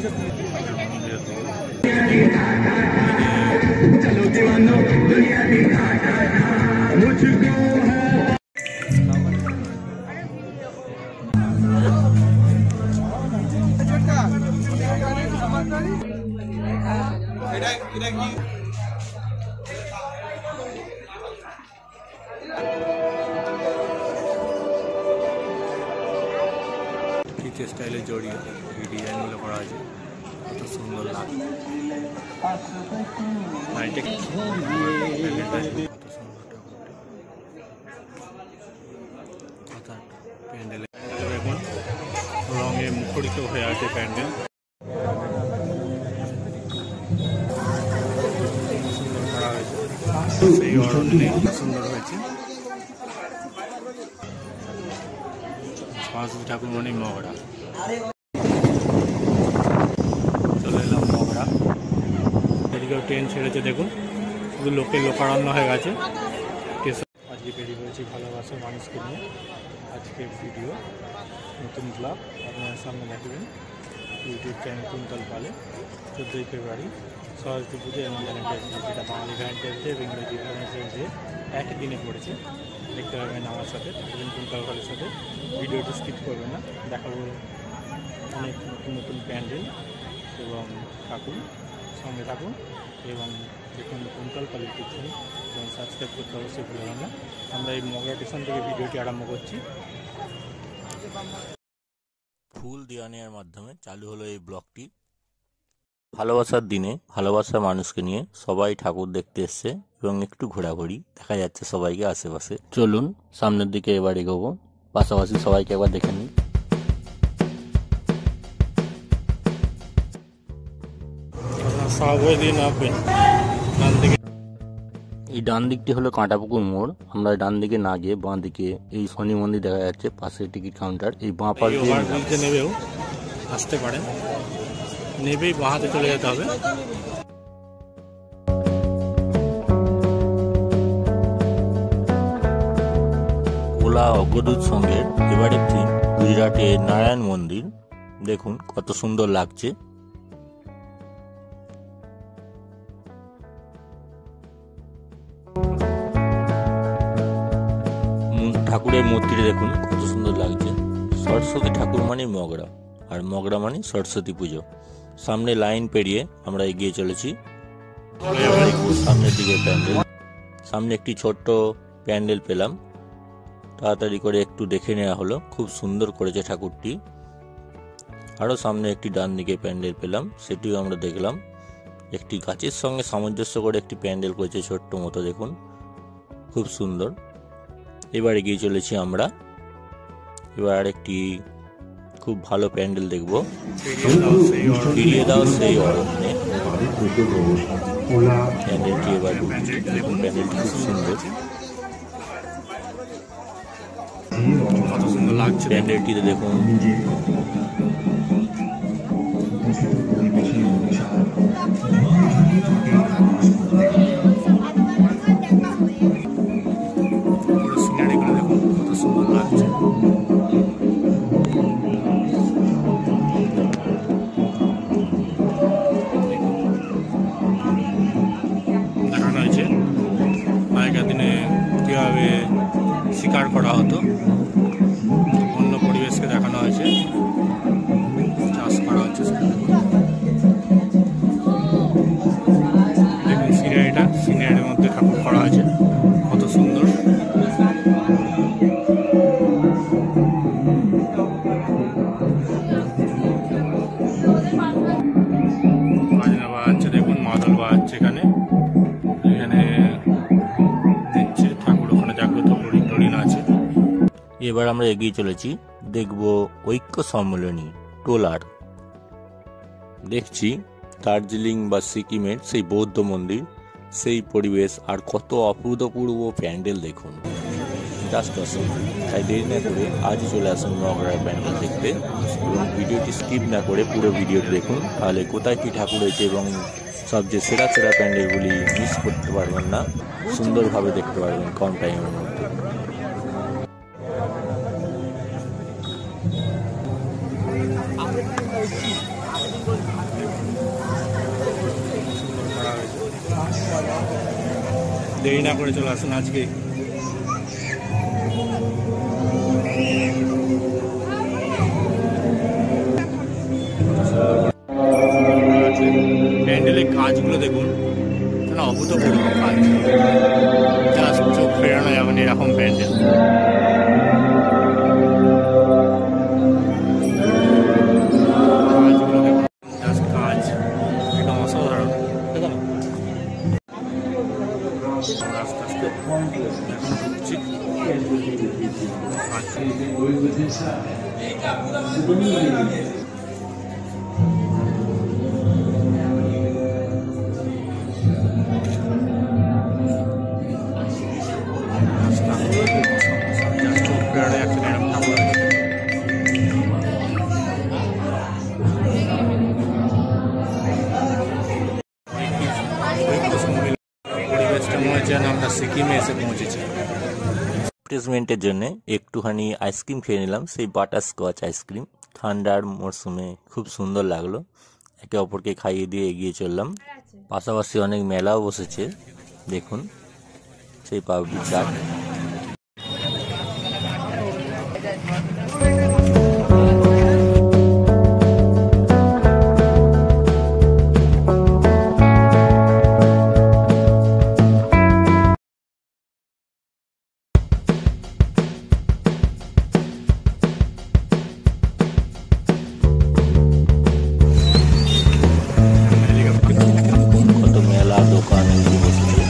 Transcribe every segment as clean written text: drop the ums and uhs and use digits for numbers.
चलो दीवानो दुनिया दिखाता मुझको स्टाइले जड़िए डिजाइन गुलो करा আছে কত সুন্দর লাগে হাইটেক কত সুন্দর কথা প্যান্ডেল দেখুন রঙে মুখরিত হয়ে আছে প্যান্ডেল সুন্দর করা হয়েছে সেই অরণ্যে সুন্দর হয়েছে সরস্বতী ঠাকুর মানে মগরা চলে এলাম মগরা এদিকেও ট্রেন ছেড়েছে দেখুন শুধু লোকারণ্য হয়ে গেছে আজকে বেরিয়ে হয়েছি ভালোবাসার মানুষকে নিয়ে আজকের ভিডিও নতুন ব্লগ আপনার সামনে দেখবেন ইউটিউব চ্যানেল কুন্তল পালে 14ই ফেব্রুয়ারি সরস্বতী পুজো এবং ভ্যালেন্টাইন্স ডে যেটা বাঙালি ভ্যালেন্টাইন্স ডে এবং ইংরেজি ভ্যালেন্টাইন্স ডে একই দিনে পড়েছে দেখতে পাবেন আমার সাথে থাকবেন কুন্তল পালের সাথে ভিডিওটি স্কিপ করবেন না দেখাবো অনেক নতুন নতুন প্যান্ডেল এবং ঠাকুর সঙ্গে থাকুন এবং দেখুন কুন্তল পালের পিছনে এবং সাবস্ক্রাইব করতে অবশ্যই ভুলবেন না আমরা এই মগরা স্টেশন থেকে ভিডিওটি আরম্ভ করছি ফুল দেওয়া নেওয়ার মাধ্যমে চালু হলো এই ব্লগটি ভালোবাসার দিনে ভালোবাসার মানুষকে নিয়ে সবাই ঠাকুর দেখতে এসছে এবং একটু ঘোরাঘুরি দেখা যাচ্ছে সবাইকে আশেপাশে চলুন সামনের দিকে এবার এগোবো পাশাপাশি সবাইকে একবার দেখে নিই এই ডান দিকটি হলো কাঁটাপুকুর মোড় আমরা ডান দিকে না গিয়ে বাঁ দিকে এই শনি মন্দির দেখা যাচ্ছে পাশে টিকিট কাউন্টার এই বাঁ পাশ দিয়ে নেবেও আসতে পারেন নেবেই বাঁ হাতে চলে যেতে হবে ওলা অগ্রদূত সঙ্গের এবার একটি গুজরাটের নারায়ণ মন্দির দেখুন কত সুন্দর লাগছে ঠাকুরের মূর্তিটা দেখুন কত সুন্দর লাগছে সরস্বতী ঠাকুর মানে মগরা আর মগরা মানে সরস্বতী পুজো সামনে লাইন পেরিয়ে আমরা এগিয়ে চলেছি সামনের দিকে প্যান্ডেল সামনে একটি ছোট্ট প্যান্ডেল পেলাম তাড়াতাড়ি করে একটু দেখে নেওয়া হলো খুব সুন্দর করেছে ঠাকুরটি আরও সামনে একটি ডান দিকে প্যান্ডেল পেলাম সেটিও আমরা দেখলাম একটি গাছের সঙ্গে সামঞ্জস্য করে একটি প্যান্ডেল করেছে ছোট্ট মতো দেখুন খুব সুন্দর এবার এগিয়ে চলেছি আমরা এবার আরেকটি খুব ভালো প্যান্ডেল দেখবো ফিরিয়ে দাও সেই অরণ্যে প্যান্ডেলটি এবার দেখুন প্যান্ডেলটি খুব সুন্দর প্যান্ডেলটিতে দেখুন দেখানো হয়েছে আগেকার দিনে কীভাবে শিকার করা হতো অন্য পরিবেশকে দেখানো হয়েছে চাষ করা হচ্ছে দেখুন সিনারির মধ্যে ঠাকুর করা হয়েছে কত সুন্দর বাজনা বাজাচ্ছে দেখুন মাদল বাজাচ্ছে এখানে দিচ্ছে ঠাকুর ওখানে জাগ্রত হরিণ আছে এবার আমরা এগিয়ে চলেছি দেখব ঐক্য সম্মেলনী টোলার দেখছি দার্জিলিং বা সিকিমের সেই বৌদ্ধ মন্দির সেই পরিবেশ আর কত অভূতপূর্ব প্যান্ডেল দেখুন জাস্ট অসম তাই দেরি না করে আজই চলে আসুন মগরার প্যান্ডেল দেখতে এবং ভিডিওটি স্কিপ না করে পুরো ভিডিওটি দেখুন তাহলে কোথায় কী ঠাকুর হয়েছে এবং সবচেয়ে সেরা সেরা প্যান্ডেলগুলি মিস করতে পারবেন না সুন্দরভাবে দেখতে পারবেন কম টাইমের মধ্যে দেরি না করে চলে আসুন আজকে। প্যান্ডেলের কাজগুলো দেখুন, অভূতপূর্ব কাজ, জাস্ট চোখ ফেরানো যাবে না এরকম প্যান্ডেল। কাজগুলো দেখুন, জাস্ট কাজ একদম অসাধারণ। আস্তে আস্তে এখন ঢুকছি। পরিবেশটা মনে হচ্ছে আমরা সিকিমে এসে পৌঁছেছি। রিফ্রেশমেন্টের জন্য একটুখানি আইসক্রিম খেয়ে নিলাম, সেই বাটার স্কচ আইসক্রিম। ঠান্ডার মরশুমে খুব সুন্দর লাগলো। একে অপরকে খাইয়ে দিয়ে এগিয়ে চললাম। পাশাপাশি অনেক মেলাও বসেছে, দেখুন সেই পাপড়ি চাট। কত মেলা দোকান এগুলো বসেছে।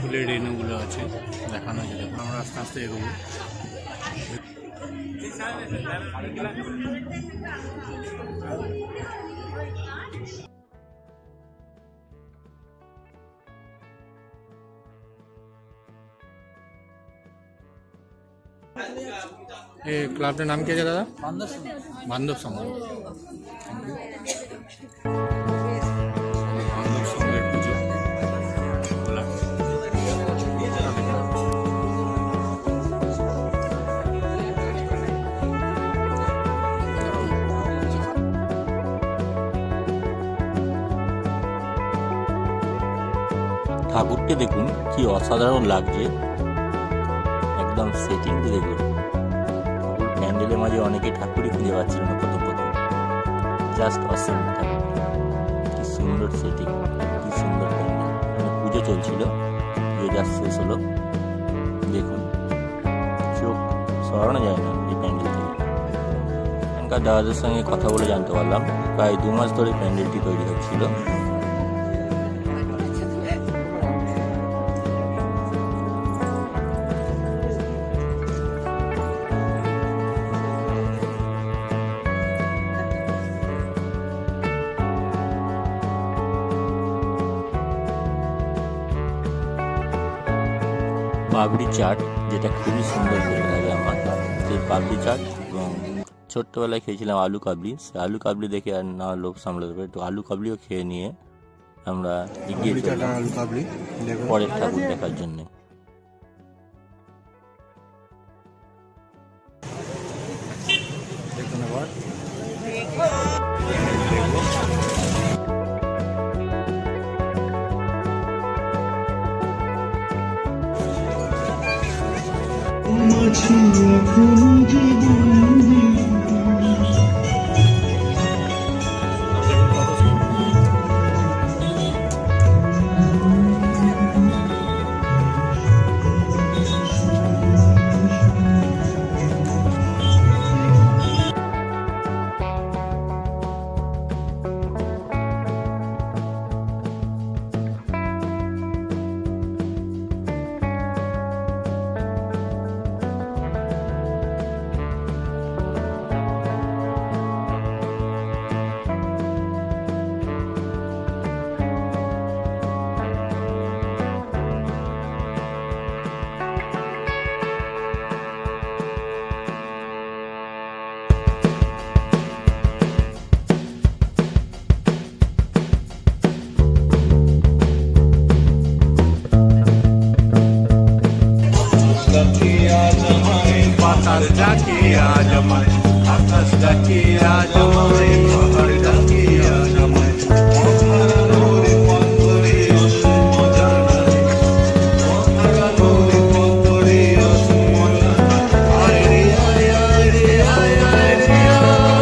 ফুলের রেণুগুলো আছে, দেখানো আছে। দেখুন আমরা আস্তে আস্তে এগোবো। এই ক্লাবটার নাম কি আছে দাদা? বান্ধব সংঘ। বান্ধব সংঘের পুজো বলা। ঠাকুরকে দেখুন কি অসাধারণ লাগছে, একদম সেটিং দেখুন। ঠাকুর প্যান্ডেলের মাঝে অনেকে ঠাকুরই খুঁজে পাচ্ছিল না প্রথম প্রথম। জাস্ট অসম ঠাকুর, কি সুন্দর সেটিং, কি সুন্দর প্যান্ডেল। মানে পুজো চলছিল, পুজো জাস্ট শেষ হলো। দেখুন চোখ সরানো যায় না এই প্যান্ডেল থেকে। এখানকার দাদাদের সঙ্গে কথা বলে জানতে পারলাম প্রায় 2 মাস ধরে প্যান্ডেলটি তৈরি হচ্ছিল। পাপড়ি চাট, যেটা খুবই সুন্দর লেগে লাগে আমার, সেই পাপড়ি চাট। এবং ছোট্টবেলায় খেয়েছিলাম আলু কাবলি, সেই আলু কাবলি দেখে আর না লোভ সামলাতে পারে, তো আলু কাবলিও খেয়ে নিয়ে আমরা এগিয়ে চললাম পরের ঠাকুর দেখার জন্য। দেখুন এবার আজ আমায়, আকাশ ডাকে আজ আমায়, পাহাড় ডাকে আজ আমায়, অহারানোর পথরে অসীম জানায়, অহারানোর পথরে অসীম জানায়। আয় রে আয়, আয় রে আয়, আয় রে আয়,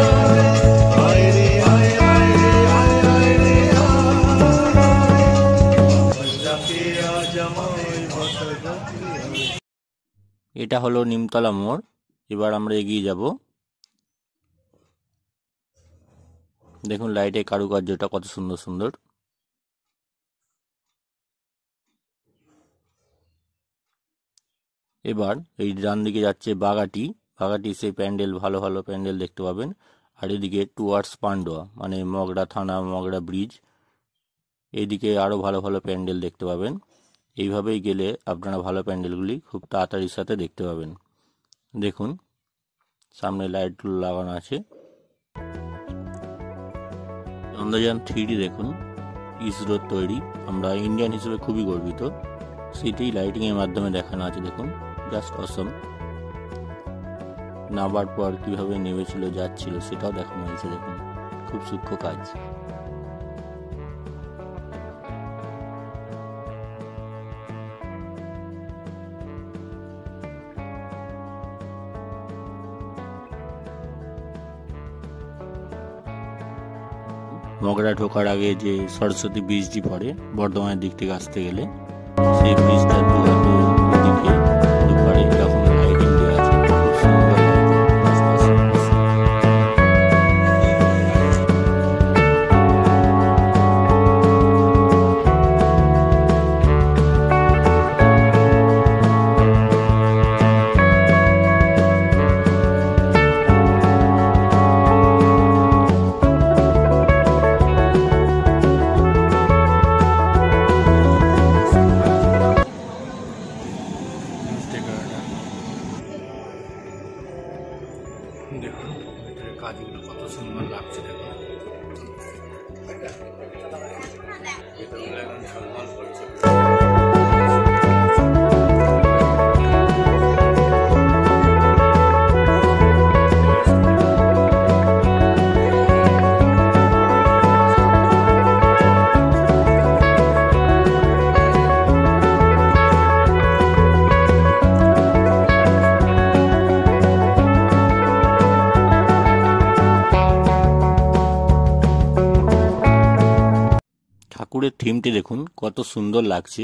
আয় রে আয়, আয় রে আয়, আয় রে আয়, ডাকে আজ আমায়, বাতাস ডাকে আজ। এটা হলো নিমতলা মোড়। এবার আমরা এগিয়ে যাব। দেখুন লাইটের কারুকার্যটা কত সুন্দর সুন্দর। এবার এই ডান দিকে যাচ্ছে বাগাটি। বাগাটি সেই প্যান্ডেল, ভালো ভালো প্যান্ডেল দেখতে পাবেন। আর এদিকে টুয়ার্ডস পান্ডুয়া মানে মগরা থানা, মগরা ব্রিজ, এইদিকে আরও ভালো ভালো প্যান্ডেল দেখতে পাবেন। এইভাবেই গেলে আপনারা ভালো প্যান্ডেলগুলি খুব তাড়াতাড়ির সাথে দেখতে পাবেন। দেখুন সামনে লাইটগুলো লাগানো আছে। চন্দ্রযান 3D দেখুন, ইসরোর তৈরি। আমরা ইন্ডিয়ান হিসেবে খুবই গর্বিত। সেটি লাইটিংয়ের মাধ্যমে দেখানো আছে। দেখুন জাস্ট অসম। নামার পর কীভাবে নেমেছিল, যাচ্ছিল, সেটাও দেখানো হয়েছে। দেখুন খুব সূক্ষ্ম কাজ। মগরা ঢোকার আগে যে সরস্বতী ব্রিজটি পড়ে বর্ধমানের দিক থেকে আসতে গেলে, সেই ব্রিজটা দুদিকে দুপারে এরকম লাইটিং দেওয়া আছে, খুব সুন্দর। দেখুন ভিতরে কাজগুলো কত সুন্দর লাগছে। দেখুন ভিতরগুলো এখন ঝলমল করছে। ঠাকুরের থিমটি দেখুন কত সুন্দর লাগছে।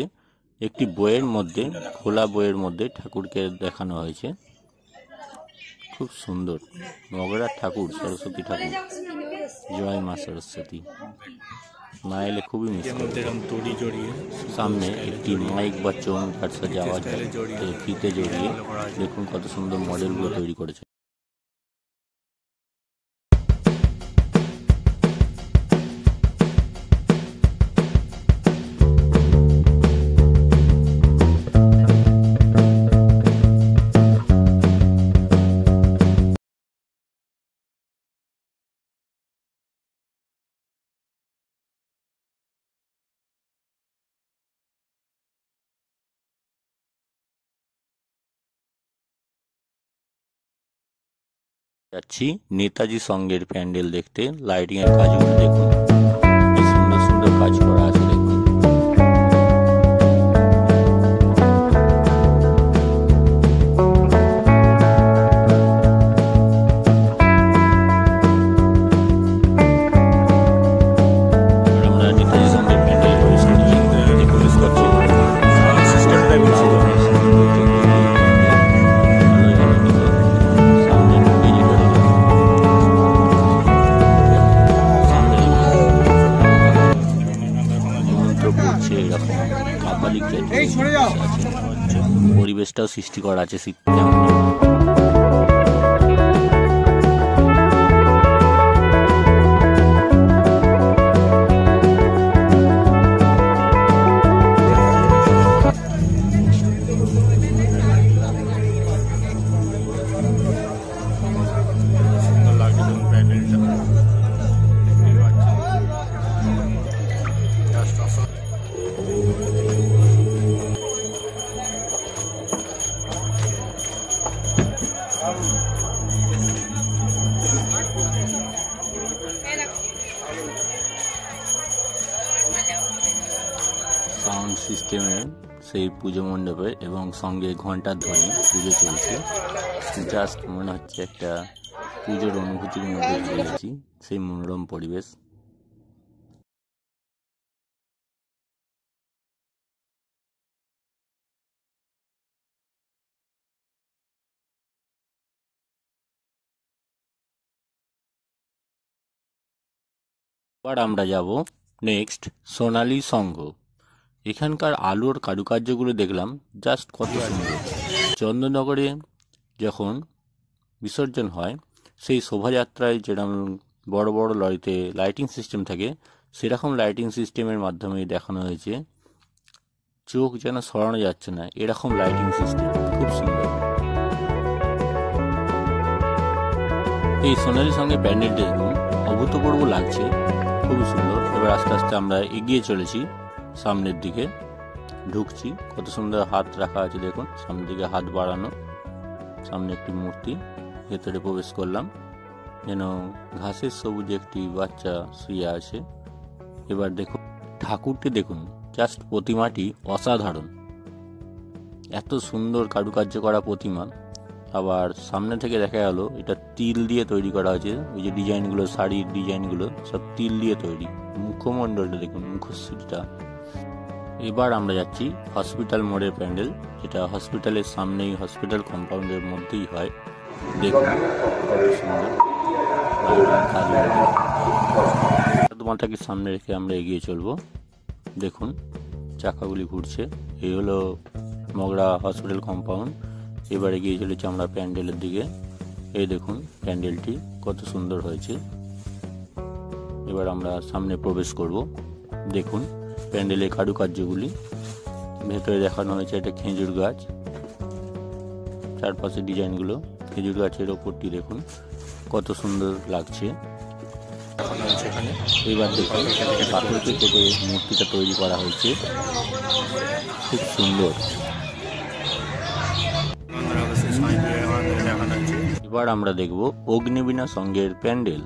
একটি বইয়ের মধ্যে, খোলা বইয়ের মধ্যে ঠাকুরকে দেখানো হয়েছে, খুব সুন্দর। মগরার ঠাকুর, সরস্বতী ঠাকুর, জয় মা সরস্বতী। না এলে খুবই মিস করবে। সামনে একটি মাইক বা চৌকার সাজাওয়া ফিতে জড়িয়ে দেখুন কত সুন্দর মডেলগুলো তৈরি করেছে। যাচ্ছি নেতাজি সঙ্গের প্যান্ডেল দেখতে। লাইটিং এর কাজগুলো দেখুন, কি সুন্দর সুন্দর কাজ করা আছে। দেখুন আমরা নেতাজি সঙ্গের প্যান্ডেল প্রবেশ করছি। পরিবেশটাও সৃষ্টি করা আছে শীত যেমন। সাউন্ড সিস্টেমের সেই পুজো মণ্ডপে এবং সঙ্গে ঘন্টার ধ্বনি পুজো চলছে। জাস্ট মনে হচ্ছে একটা পুজোর অনুভূতির মধ্যে রয়েছি, সেই মনোরম পরিবেশ। এবার আমরা যাব নেক্সট সোনালী সংঘ। এখানকার আলোর কারুকার্যগুলো দেখলাম, জাস্ট কত সুন্দর। চন্দননগরে যখন বিসর্জন হয় সেই শোভাযাত্রায় যেরকম বড় বড় লরিতে লাইটিং সিস্টেম থাকে, সেরকম লাইটিং সিস্টেমের মাধ্যমে দেখানো হয়েছে। চোখ যেন সরানো যাচ্ছে না, এরকম লাইটিং সিস্টেম খুব সুন্দর। এই সোনালী সঙ্গে প্যান্ডেলটি দেখুন, অভূতপূর্ব লাগছে, খুবই সুন্দর। এবার আস্তে আস্তে আমরা এগিয়ে চলেছি সামনের দিকে, ঢুকছি। কত সুন্দর হাত রাখা আছে দেখুন, সামনের দিকে হাত বাড়ানো। সামনে একটি মূর্তি, ভেতরে প্রবেশ করলাম, যেন ঘাসের সবুজে একটি বাচ্চা শুয়ে আছে। এবার দেখুন ঠাকুরটি দেখুন, জাস্ট প্রতিমাটি অসাধারণ, এত সুন্দর কারুকার্য করা প্রতিমা। আবার সামনে থেকে দেখা গেল এটা তিল দিয়ে তৈরি করা হয়েছে। ওই যে ডিজাইনগুলো, শাড়ির ডিজাইনগুলো সব তিল দিয়ে তৈরি। মুখমণ্ডলটা দেখুন, মুখশ্রীটা। এবার আমরা যাচ্ছি হসপিটাল মোড়ের প্যান্ডেল, যেটা হসপিটালের সামনেই, হসপিটাল কম্পাউন্ডের মধ্যেই হয়। দেখুন কত সুন্দর, তোমাটাকে সামনে রেখে আমরা এগিয়ে চলবো। দেখুন চাকাগুলি ঘুরছে। এই হলো মগরা হসপিটাল কম্পাউন্ড। এবারে গিয়ে চলেছি আমরা প্যান্ডেলের দিকে। এই দেখুন প্যান্ডেলটি কত সুন্দর হয়েছে। এবার আমরা সামনে প্রবেশ করব। দেখুন প্যান্ডেলের কারুকার্যগুলি, ভেতরে দেখানো হয়েছে একটা খেজুর গাছ, চারপাশে ডিজাইনগুলো। খেজুর গাছের ওপরটি দেখুন কত সুন্দর লাগছে। এবার দেখুন পাথরকে কেটে মূর্তিটা তৈরি করা হয়েছে, খুব সুন্দর। এবার আমরা দেখব অগ্নিবীণা সংঘের প্যান্ডেল।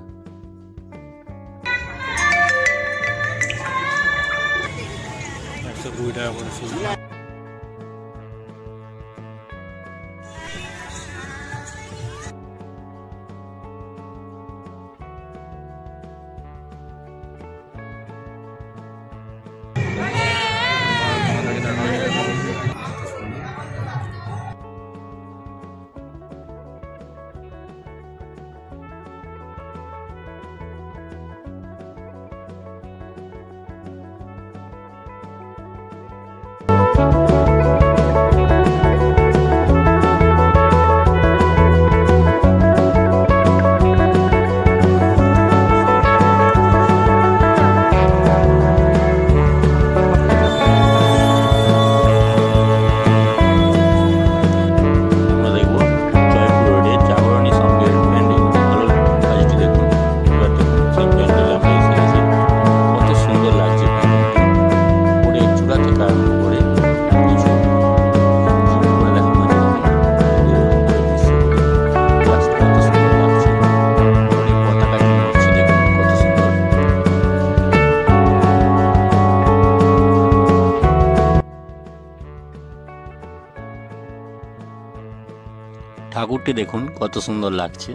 ঠাকুরটি দেখুন কত সুন্দর লাগছে।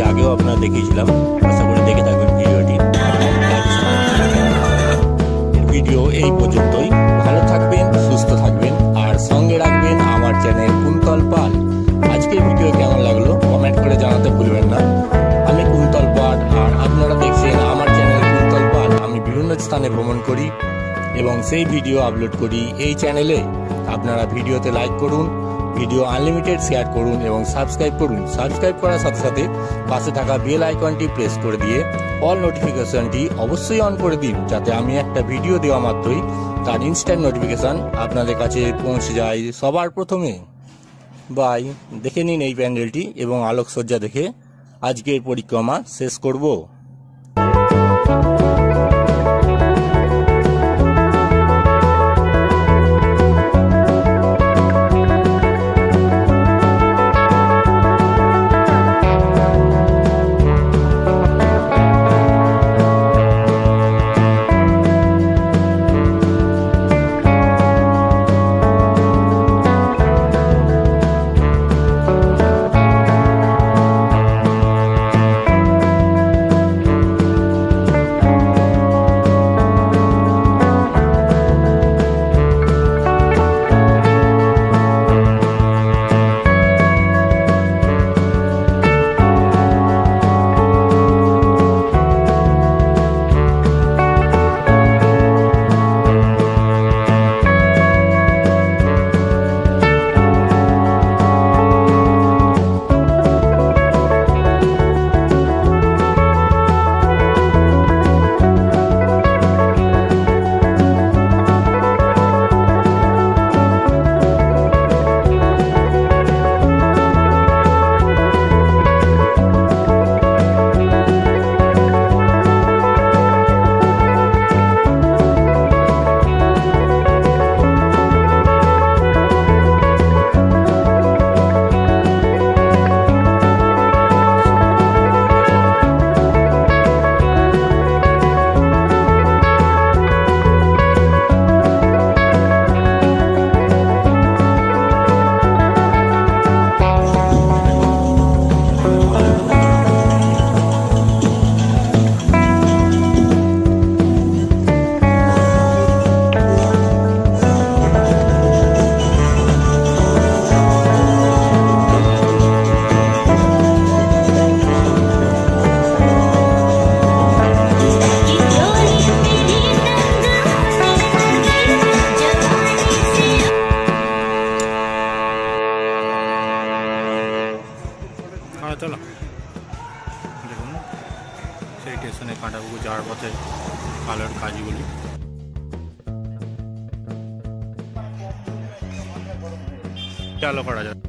আগেও আপনারা দেখিয়েছিলাম। আশা করি দেখে থাকবেন ভিডিওটি। ভিডিও এই পর্যন্তই। ভালো থাকবেন, সুস্থ থাকবেন, আর সঙ্গে রাখবেন আমার চ্যানেল কুন্তল পাল। আজকের ভিডিও কেমন লাগলো কমেন্ট করে জানাতে ভুলবেন না। আমি কুন্তল পাল, আর আপনারা দেখছেন আমার চ্যানেল কুন্তল পাল। আমি বিভিন্ন স্থানে ভ্রমণ করি এবং সেই ভিডিও আপলোড করি এই চ্যানেলে। আপনারা ভিডিওতে লাইক করুন, ভিডিও আনলিমিটেড শেয়ার করুন এবং সাবস্ক্রাইব করুন। সাবস্ক্রাইব করার সাথে সাথে পাশে থাকা বেল আইকনটি প্রেস করে দিয়ে অল নোটিফিকেশনটি অবশ্যই অন করে দিন, যাতে আমি একটা ভিডিও দেওয়া মাত্রই তার ইনস্ট্যান্ট নোটিফিকেশন আপনাদের কাছে পৌঁছে যায় সবার প্রথমে। বাই। দেখে নিন এই প্যান্ডেলটি এবং আলোকসজ্জা দেখে আজকের পরিক্রমা শেষ করব। চলো দেখুন সেই স্টেশনে কাঁটাপুকুর যাওয়ার পথে আলোর কাজগুলি। আলো করা যাবে।